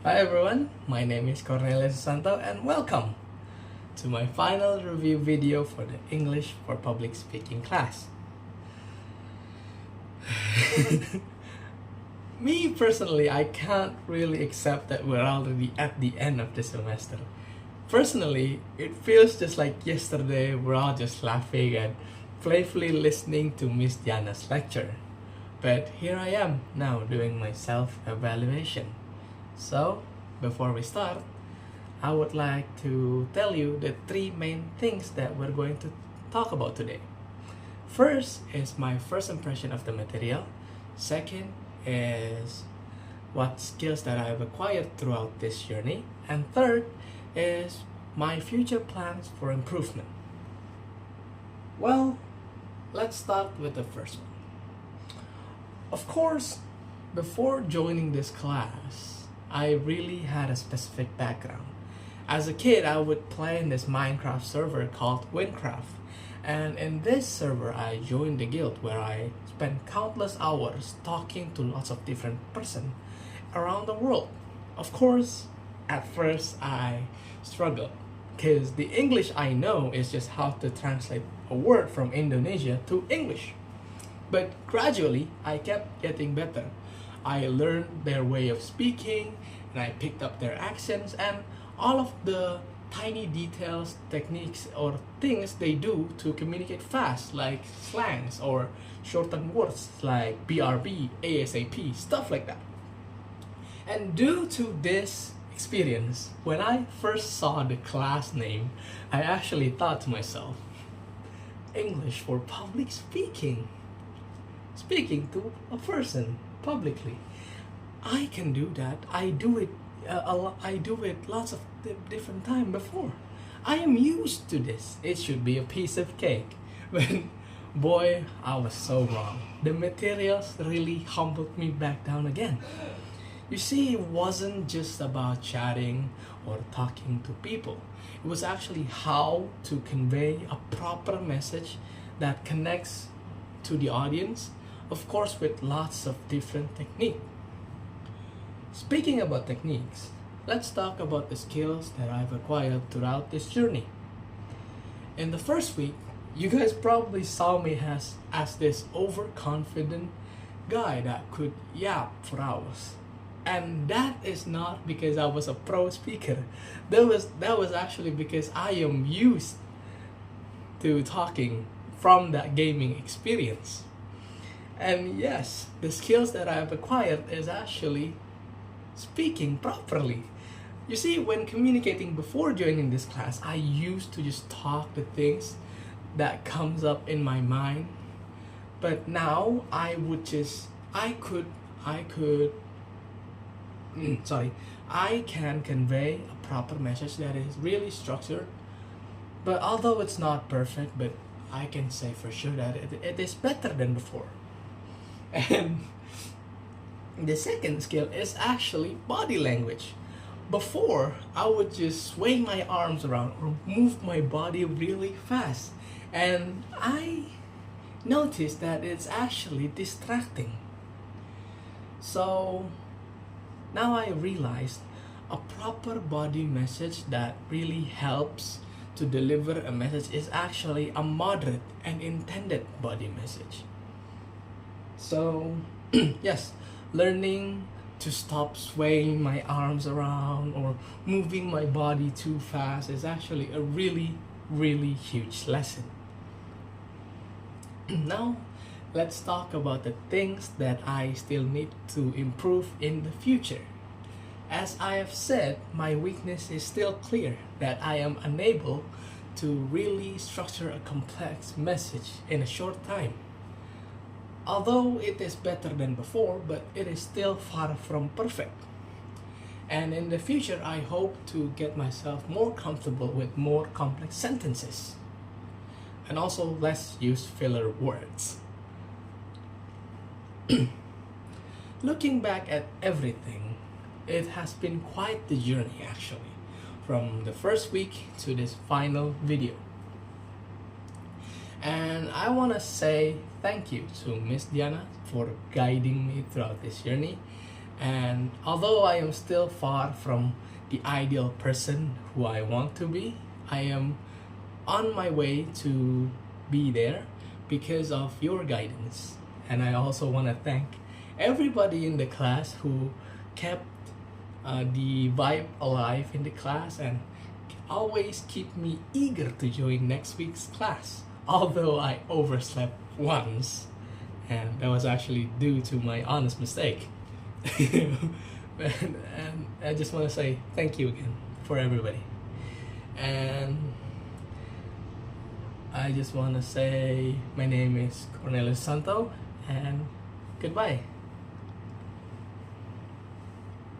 Hi everyone, my name is Cornelius Santo and welcome to my final review video for the English for Public Speaking class. Me personally, I can't really accept that we're already at the end of the semester. Personally, it feels just like yesterday we're all just laughing and playfully listening to Miss Diana's lecture. But here I am now doing my self-evaluation. So, before we start, I would like to tell you the three main things that we're going to talk about today. First is my first impression of the material. Second is what skills that I've acquired throughout this journey. And third is my future plans for improvement. Well, let's start with the first one. Of course, before joining this class, I really had a specific background. As a kid, I would play in this Minecraft server called Winecraft. And in this server, I joined the guild where I spent countless hours talking to lots of different persons around the world. Of course, at first I struggled because the English I know is just how to translate a word from Indonesia to English. But gradually, I kept getting better. I learned their way of speaking, and I picked up their accents and all of the tiny details, techniques, or things they do to communicate fast, like slangs or shortened words like BRB, ASAP, stuff like that. And due to this experience, when I first saw the class name, I actually thought to myself, English for public speaking. Speaking to a person publicly. I can do that. I do it I do it lots of different time before. I am used to this. It should be a piece of cake. But boy, I was so wrong. The materials really humbled me back down again. You see, it wasn't just about chatting or talking to people. It was actually how to convey a proper message that connects to the audience, of course with lots of different techniques. Speaking about techniques, let's talk about the skills that I've acquired throughout this journey. In the first week, you guys probably saw me as this overconfident guy that could yap for hours. And that is not because I was a pro speaker. That was actually because I am used to talking from that gaming experience. And yes, the skills that I've acquired is actually speaking properly. You see, when communicating before joining this class, I used to just talk the things that comes up in my mind. But now I can convey a proper message that is really structured. But although it's not perfect, but I can say for sure that it is better than before. And the second skill is actually body language. Before, I would just sway my arms around or move my body really fast. And I noticed that it's actually distracting. So now I realized a proper body message that really helps to deliver a message is actually a moderate and intended body message. So, yes, learning to stop swaying my arms around or moving my body too fast is actually a really, really huge lesson. Now, let's talk about the things that I still need to improve in the future. As I have said, my weakness is still clear that I am unable to really structure a complex message in a short time. Although it is better than before, but it is still far from perfect. And in the future, I hope to get myself more comfortable with more complex sentences. And also less use filler words. Looking back at everything, it has been quite the journey actually, from the first week to this final video. And I want to say thank you to Miss Diana for guiding me throughout this journey And although I am still far from the ideal person who I want to be, I am on my way to be there because of your guidance. And I also want to thank everybody in the class who kept the vibe alive in the class and always keep me eager to join next week's class. Although I overslept once, and that was actually due to my honest mistake. And I just want to say thank you again for everybody. And I just want to say my name is Cornelius Santo, and goodbye.